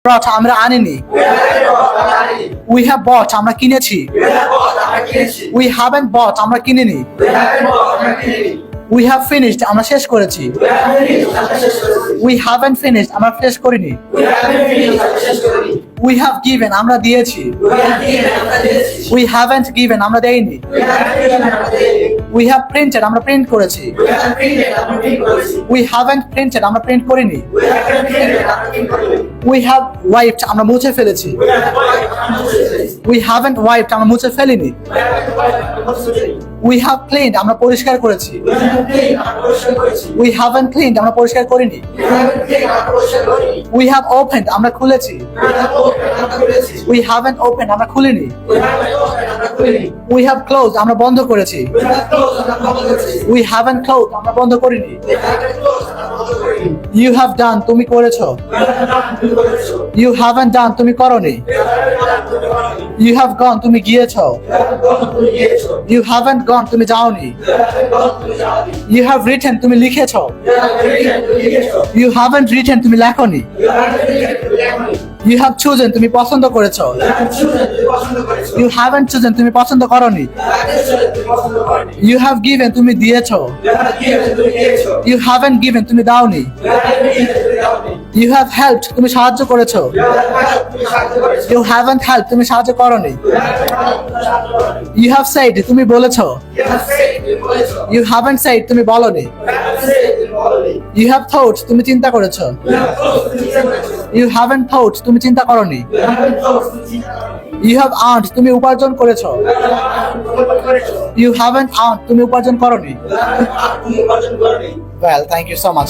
brought আমরা আনিনি। We have bought আমরা কিনেছি। We haven't bought আমরা কিনিনি। We have finished আমরা শেষ করেছি। We haven't finished আমরা শেষ করিনি। We have given আমরা দিয়েছি। We haven't given আমরা দেইনি। We have printed আমরা প্রিন্ট করেছি। We haven't printed আমরা প্রিন্ট করিনি। We have wiped আমরা মুছে ফেলেছি। We haven't wiped আমরা মুছে ফেলিনি। We have cleaned আমরা পরিষ্কার করেছি। We haven't cleaned আমরা পরিষ্কার করিনি। We have opened আমরা খুলেছি। We haven't opened আমরা খুলিনি। We have closed আমরা বন্ধ করেছি। We haven't closed আমরা বন্ধ করিনি। You have done তুমি করেছো। You haven't done তুমি করনি। You have gone তুমি গিয়েছো। You haven't gone তুমি যাওনি। You have written তুমি লিখেছো। You haven't written তুমি লেখনি। You have chosen তুমি পছন্দ করেছো। You haven't chosen তুমি পছন্দ করনি। You have given তুমি দিয়েছো। You haven't given তুমি দাওনি। You have helped তুমি সাহায্য করেছো। You haven't helped তুমি সাহায্য করনি। You have said তুমি বলেছো। You haven't said তুমি বলনি। You have thought তুমি চিন্তা করেছো। You haven't thought তুমি চিন্তা করনি। You have earned তুমি উপার্জন করেছো। You haven't earned তুমি উপার্জন করনি। Well, thank you so much.